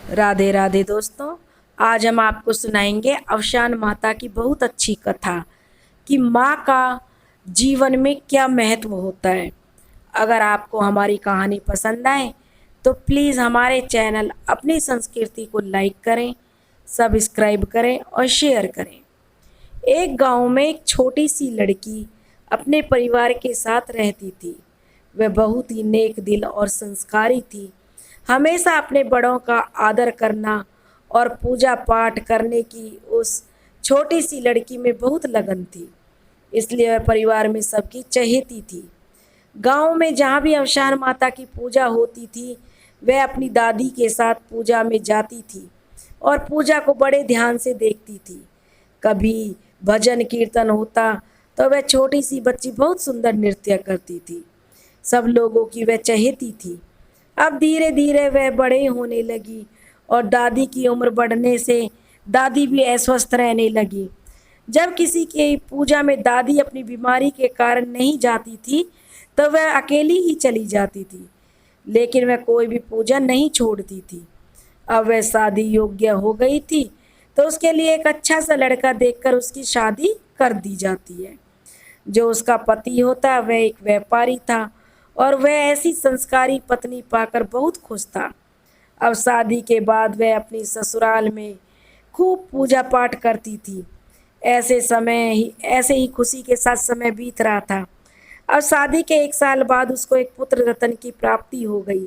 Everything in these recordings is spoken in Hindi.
राधे राधे दोस्तों। आज हम आपको सुनाएंगे अवसान माता की बहुत अच्छी कथा कि माँ का जीवन में क्या महत्व होता है। अगर आपको हमारी कहानी पसंद आए तो प्लीज़ हमारे चैनल अपनी संस्कृति को लाइक करें, सब्सक्राइब करें और शेयर करें। एक गांव में एक छोटी सी लड़की अपने परिवार के साथ रहती थी। वह बहुत ही नेक दिल और संस्कारी थी। हमेशा अपने बड़ों का आदर करना और पूजा पाठ करने की उस छोटी सी लड़की में बहुत लगन थी। इसलिए वह परिवार में सबकी चहेती थी। गांव में जहाँ भी अवसान माता की पूजा होती थी, वह अपनी दादी के साथ पूजा में जाती थी और पूजा को बड़े ध्यान से देखती थी। कभी भजन कीर्तन होता तो वह छोटी सी बच्ची बहुत सुंदर नृत्य करती थी। सब लोगों की वह चहेती थी। अब धीरे धीरे वह बड़े होने लगी और दादी की उम्र बढ़ने से दादी भी अस्वस्थ रहने लगी। जब किसी की पूजा में दादी अपनी बीमारी के कारण नहीं जाती थी तो वह अकेली ही चली जाती थी, लेकिन वह कोई भी पूजा नहीं छोड़ती थी। अब वह शादी योग्य हो गई थी तो उसके लिए एक अच्छा सा लड़का देखकर उसकी शादी कर दी जाती है। जो उसका पति होता वह एक व्यापारी था और वह ऐसी संस्कारी पत्नी पाकर बहुत खुश था। अब शादी के बाद वह अपनी ससुराल में खूब पूजा पाठ करती थी। ऐसे ही खुशी के साथ समय बीत रहा था। अब शादी के 1 साल बाद उसको एक पुत्र रत्न की प्राप्ति हो गई।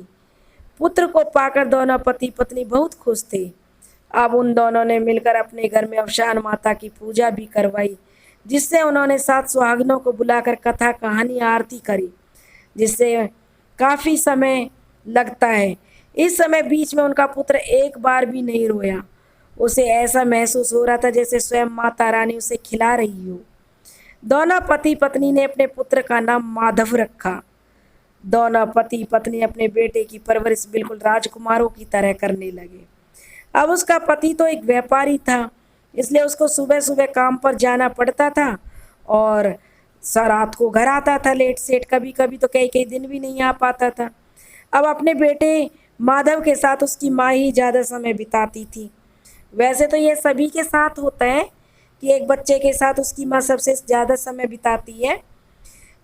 पुत्र को पाकर दोनों पति पत्नी बहुत खुश थे। अब उन दोनों ने मिलकर अपने घर में अवसान माता की पूजा भी करवाई, जिससे उन्होंने 7 सुहागिनों को बुलाकर कथा कहानी आरती करी, जिससे काफ़ी समय लगता है। इस समय बीच में उनका पुत्र एक बार भी नहीं रोया। उसे ऐसा महसूस हो रहा था जैसे स्वयं माता रानी उसे खिला रही हो। दोनों पति पत्नी ने अपने पुत्र का नाम माधव रखा। दोनों पति पत्नी अपने बेटे की परवरिश बिल्कुल राजकुमारों की तरह करने लगे। अब उसका पति तो एक व्यापारी था, इसलिए उसको सुबह सुबह काम पर जाना पड़ता था और रात को घर आता था लेट सेट। कभी कभी तो कई कई दिन भी नहीं आ पाता था। अब अपने बेटे माधव के साथ उसकी माँ ही ज़्यादा समय बिताती थी। वैसे तो ये सभी के साथ होता है कि एक बच्चे के साथ उसकी माँ सबसे ज़्यादा समय बिताती है।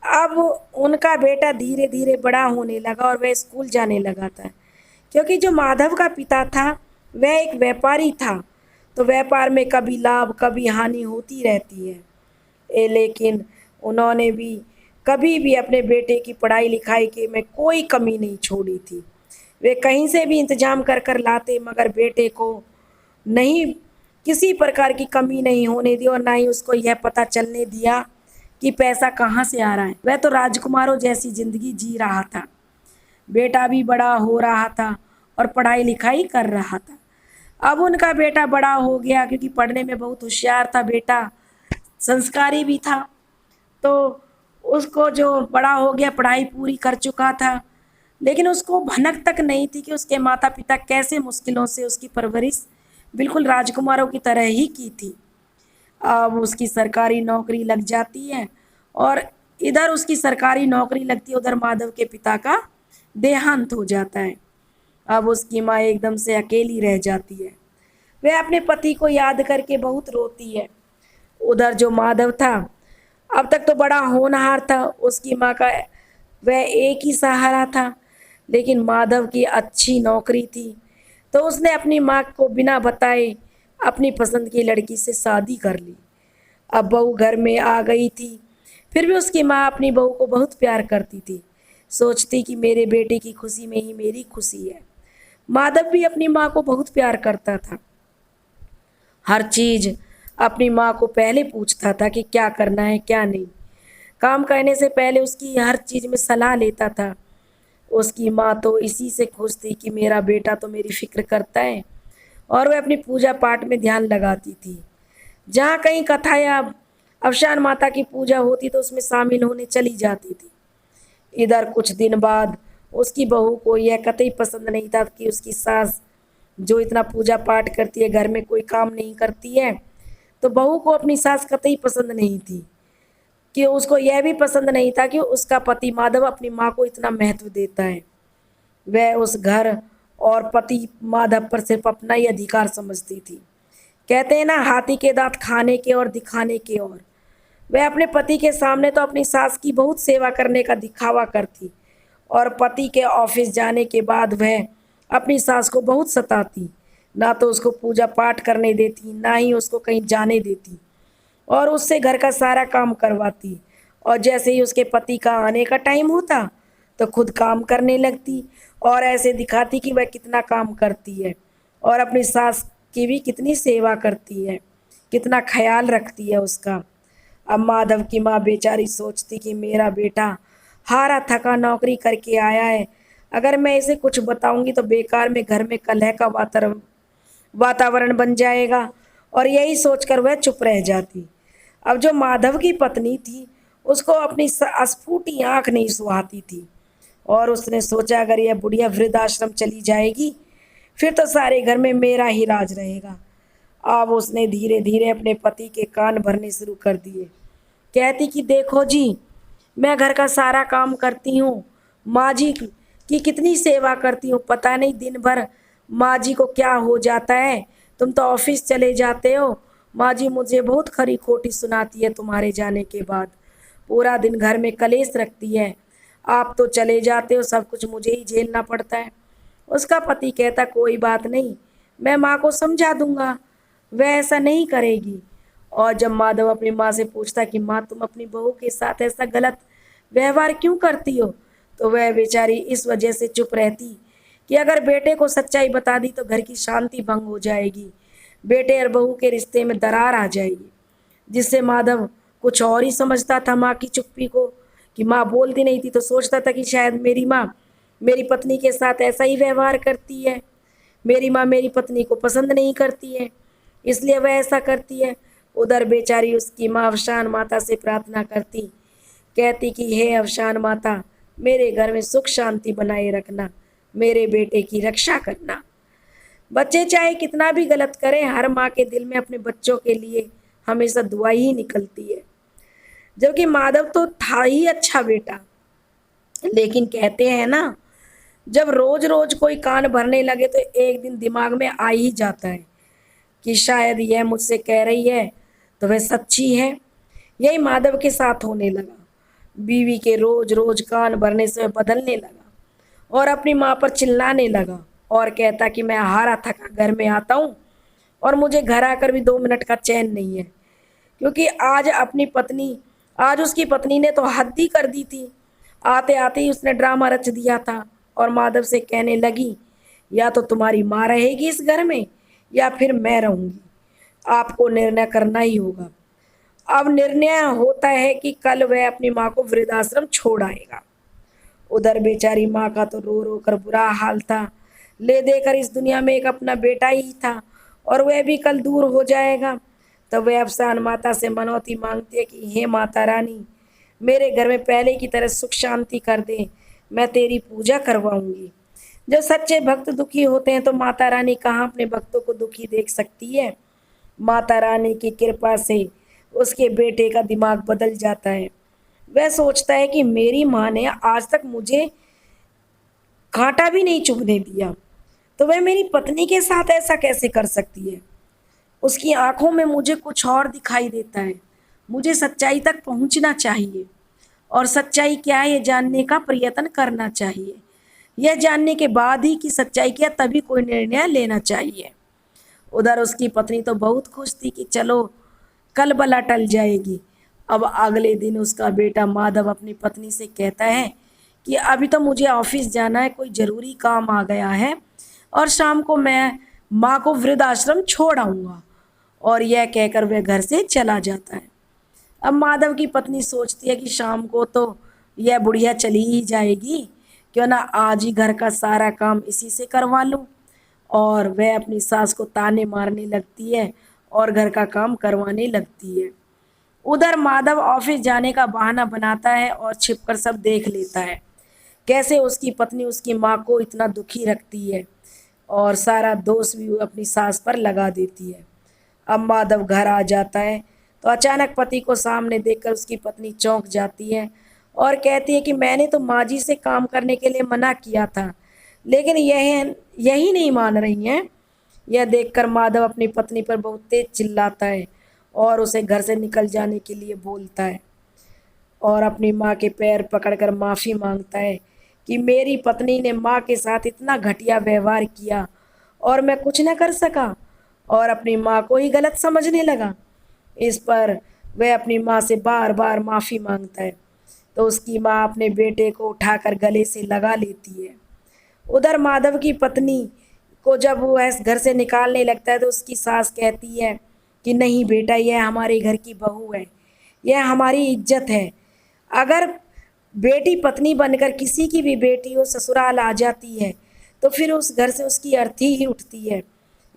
अब उनका बेटा धीरे धीरे बड़ा होने लगा और वह स्कूल जाने लगा था, क्योंकि जो माधव का पिता था वह एक व्यापारी था, तो व्यापार में कभी लाभ कभी हानि होती रहती है। लेकिन उन्होंने भी कभी भी अपने बेटे की पढ़ाई लिखाई के में कोई कमी नहीं छोड़ी थी। वे कहीं से भी इंतजाम कर कर लाते, मगर बेटे को नहीं किसी प्रकार की कमी नहीं होने दी और ना ही उसको यह पता चलने दिया कि पैसा कहाँ से आ रहा है। वह तो राजकुमारों जैसी जिंदगी जी रहा था। बेटा भी बड़ा हो रहा था और पढ़ाई लिखाई कर रहा था। अब उनका बेटा बड़ा हो गया, क्योंकि पढ़ने में बहुत होशियार था बेटा, संस्कारी भी था। तो उसको जो बड़ा हो गया, पढ़ाई पूरी कर चुका था, लेकिन उसको भनक तक नहीं थी कि उसके माता पिता कैसे मुश्किलों से उसकी परवरिश बिल्कुल राजकुमारों की तरह ही की थी। अब उसकी सरकारी नौकरी लग जाती है और इधर उसकी सरकारी नौकरी लगती है, उधर माधव के पिता का देहांत हो जाता है। अब उसकी माँ एकदम से अकेली रह जाती है। वह अपने पति को याद करके बहुत रोती है। उधर जो माधव था, अब तक तो बड़ा होनहार था, उसकी माँ का वह एक ही सहारा था, लेकिन माधव की अच्छी नौकरी थी तो उसने अपनी माँ को बिना बताए अपनी पसंद की लड़की से शादी कर ली। अब बहू घर में आ गई थी, फिर भी उसकी माँ अपनी बहू को बहुत प्यार करती थी, सोचती कि मेरे बेटे की खुशी में ही मेरी खुशी है। माधव भी अपनी माँ को बहुत प्यार करता था। हर चीज़ अपनी माँ को पहले पूछता था कि क्या करना है क्या नहीं। काम करने से पहले उसकी हर चीज़ में सलाह लेता था। उसकी माँ तो इसी से खुश थी कि मेरा बेटा तो मेरी फिक्र करता है, और वह अपनी पूजा पाठ में ध्यान लगाती थी। जहाँ कहीं कथा या अवसान माता की पूजा होती तो उसमें शामिल होने चली जाती थी। इधर कुछ दिन बाद उसकी बहू को यह कतई पसंद नहीं था कि उसकी सास जो इतना पूजा पाठ करती है, घर में कोई काम नहीं करती है, तो बहू को अपनी सास कतई पसंद नहीं थी। कि उसको यह भी पसंद नहीं था कि उसका पति माधव अपनी माँ को इतना महत्व देता है। वह उस घर और पति माधव पर सिर्फ अपना ही अधिकार समझती थी। कहते हैं ना, हाथी के दांत खाने के और दिखाने के। और वह अपने पति के सामने तो अपनी सास की बहुत सेवा करने का दिखावा करती, और पति के ऑफिस जाने के बाद वह अपनी सास को बहुत सताती। ना तो उसको पूजा पाठ करने देती, ना ही उसको कहीं जाने देती, और उससे घर का सारा काम करवाती। और जैसे ही उसके पति का आने का टाइम होता तो खुद काम करने लगती, और ऐसे दिखाती कि वह कितना काम करती है, और अपनी सास की भी कितनी सेवा करती है, कितना ख्याल रखती है उसका। अब माधव की माँ बेचारी सोचती कि मेरा बेटा हारा थका नौकरी करके आया है, अगर मैं इसे कुछ बताऊंगी तो बेकार में घर में कलह का वातावरण बन जाएगा, और यही सोचकर वह चुप रह जाती। अब जो माधव की पत्नी थी, उसको अपनी अस्फूटी आंख नहीं सुहाती थी, और उसने सोचा अगर यह बुढ़िया वृद्धाश्रम चली जाएगी फिर तो सारे घर में मेरा ही राज रहेगा। अब उसने धीरे धीरे अपने पति के कान भरने शुरू कर दिए। कहती कि देखो जी, मैं घर का सारा काम करती हूँ, माँ जी की कितनी सेवा करती हूँ, पता नहीं दिन भर माँ जी को क्या हो जाता है, तुम तो ऑफिस चले जाते हो। माँ जी मुझे बहुत खरी खोटी सुनाती है तुम्हारे जाने के बाद, पूरा दिन घर में कलेश रखती है, आप तो चले जाते हो, सब कुछ मुझे ही झेलना पड़ता है। उसका पति कहता कोई बात नहीं, मैं माँ को समझा दूंगा, वह ऐसा नहीं करेगी। और जब माधव अपनी माँ से पूछता कि माँ तुम अपनी बहू के साथ ऐसा गलत व्यवहार क्यों करती हो, तो वह बेचारी इस वजह से चुप रहती कि अगर बेटे को सच्चाई बता दी तो घर की शांति भंग हो जाएगी, बेटे और बहू के रिश्ते में दरार आ जाएगी। जिससे माधव कुछ और ही समझता था माँ की चुप्पी को, कि माँ बोलती नहीं थी तो सोचता था कि शायद मेरी माँ मेरी पत्नी के साथ ऐसा ही व्यवहार करती है, मेरी माँ मेरी पत्नी को पसंद नहीं करती है, इसलिए वह ऐसा करती है। उधर बेचारी उसकी माँ अवसान माता से प्रार्थना करती, कहती कि हे अवसान माता, मेरे घर में सुख शांति बनाए रखना, मेरे बेटे की रक्षा करना। बच्चे चाहे कितना भी गलत करें, हर माँ के दिल में अपने बच्चों के लिए हमेशा दुआ ही निकलती है। जबकि माधव तो था ही अच्छा बेटा, लेकिन कहते हैं ना, जब रोज रोज कोई कान भरने लगे तो एक दिन दिमाग में आ ही जाता है कि शायद यह मुझसे कह रही है तो वह सच्ची है। यही माधव के साथ होने लगा। बीवी के रोज रोज कान भरने से वह बदलने लगा, और अपनी माँ पर चिल्लाने लगा, और कहता कि मैं हारा थका घर में आता हूँ और मुझे घर आकर भी 2 मिनट का चैन नहीं है, क्योंकि आज उसकी पत्नी ने तो हद ही कर दी थी। आते आते ही उसने ड्रामा रच दिया था, और माधव से कहने लगी, या तो तुम्हारी माँ रहेगी इस घर में या फिर मैं रहूँगी, आपको निर्णय करना ही होगा। अब निर्णय होता है कि कल वह अपनी माँ को वृद्धाश्रम छोड़ आएगा। उधर बेचारी माँ का तो रो रो कर बुरा हाल था, ले देकर इस दुनिया में एक अपना बेटा ही था, और वह भी कल दूर हो जाएगा। तो वह अफसान माता से मनौती मांगती है कि हे माता रानी, मेरे घर में पहले की तरह सुख शांति कर दे, मैं तेरी पूजा करवाऊंगी। जब सच्चे भक्त दुखी होते हैं तो माता रानी कहाँ अपने भक्तों को दुखी देख सकती है। माता रानी की कृपा से उसके बेटे का दिमाग बदल जाता है। वह सोचता है कि मेरी माँ ने आज तक मुझे कांटा भी नहीं चुभने दिया, तो वह मेरी पत्नी के साथ ऐसा कैसे कर सकती है। उसकी आंखों में मुझे कुछ और दिखाई देता है। मुझे सच्चाई तक पहुंचना चाहिए, और सच्चाई क्या है ये जानने का प्रयत्न करना चाहिए। यह जानने के बाद ही कि सच्चाई क्या, तभी कोई निर्णय लेना चाहिए। उधर उसकी पत्नी तो बहुत खुश थी कि चलो कल बला टल जाएगी। अब अगले दिन उसका बेटा माधव अपनी पत्नी से कहता है कि अभी तो मुझे ऑफिस जाना है, कोई ज़रूरी काम आ गया है, और शाम को मैं माँ को वृद्धाश्रम छोड़ आऊँगा। और यह कहकर वह घर से चला जाता है। अब माधव की पत्नी सोचती है कि शाम को तो यह बुढ़िया चली ही जाएगी, क्यों ना आज ही घर का सारा काम इसी से करवा लूँ। और वह अपनी सास को ताने मारने लगती है और घर का काम करवाने लगती है। उधर माधव ऑफिस जाने का बहाना बनाता है और छिपकर सब देख लेता है, कैसे उसकी पत्नी उसकी माँ को इतना दुखी रखती है, और सारा दोष भी वो अपनी सास पर लगा देती है। अब माधव घर आ जाता है तो अचानक पति को सामने देखकर उसकी पत्नी चौंक जाती है और कहती है कि मैंने तो माँ जी से काम करने के लिए मना किया था, लेकिन यह यही नहीं मान रही हैं। यह देखकर माधव अपनी पत्नी पर बहुत तेज चिल्लाता है और उसे घर से निकल जाने के लिए बोलता है और अपनी माँ के पैर पकड़कर माफ़ी मांगता है कि मेरी पत्नी ने माँ के साथ इतना घटिया व्यवहार किया और मैं कुछ न कर सका और अपनी माँ को ही गलत समझने लगा। इस पर वह अपनी माँ से बार बार माफ़ी मांगता है तो उसकी माँ अपने बेटे को उठाकर गले से लगा लेती है। उधर माधव की पत्नी को जब वो ऐसे घर से निकालने लगता है तो उसकी सास कहती है कि नहीं बेटा, यह हमारे घर की बहू है, यह हमारी इज्जत है। अगर बेटी पत्नी बनकर किसी की भी बेटी हो ससुराल आ जाती है तो फिर उस घर से उसकी अर्थी ही उठती है।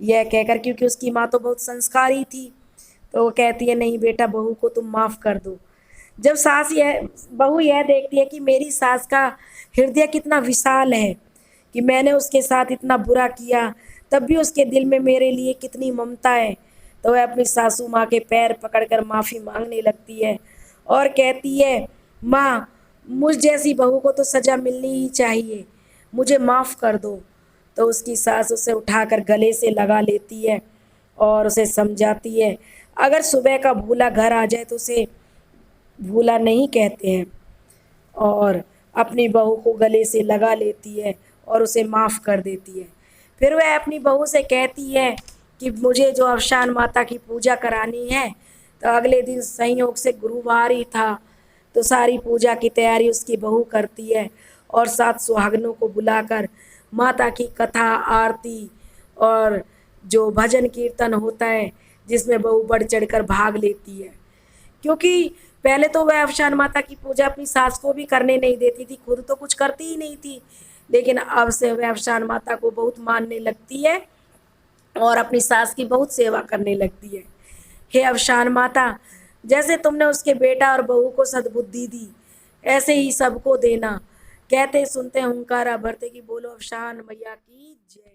यह कहकर, क्योंकि उसकी माँ तो बहुत संस्कारी थी, तो वो कहती है नहीं बेटा, बहू को तुम माफ़ कर दो। जब बहू यह देखती है कि मेरी सास का हृदय कितना विशाल है, कि मैंने उसके साथ इतना बुरा किया तब भी उसके दिल में मेरे लिए कितनी ममता है, तो वह अपनी सासू माँ के पैर पकड़कर माफ़ी मांगने लगती है और कहती है माँ, मुझ जैसी बहू को तो सज़ा मिलनी ही चाहिए, मुझे माफ़ कर दो। तो उसकी सास उसे उठाकर गले से लगा लेती है और उसे समझाती है अगर सुबह का भूला घर आ जाए तो उसे भूला नहीं कहते हैं, और अपनी बहू को गले से लगा लेती है और उसे माफ़ कर देती है। फिर वह अपनी बहू से कहती है कि मुझे जो अवशान माता की पूजा करानी है, तो अगले दिन संयोग से गुरुवार ही था, तो सारी पूजा की तैयारी उसकी बहू करती है और 7 सुहागनों को बुलाकर माता की कथा, आरती और जो भजन कीर्तन होता है जिसमें बहू बढ़ चढ़कर भाग लेती है। क्योंकि पहले तो वह अवशान माता की पूजा अपनी सास को भी करने नहीं देती थी, खुद तो कुछ करती ही नहीं थी, लेकिन अब से वह अवशान माता को बहुत मानने लगती है और अपनी सास की बहुत सेवा करने लगती है। हे अवशान माता, जैसे तुमने उसके बेटा और बहू को सद्बुद्धि दी, ऐसे ही सबको देना। कहते सुनते हुंकारा भरते कि बोलो अवशान मैया की जय।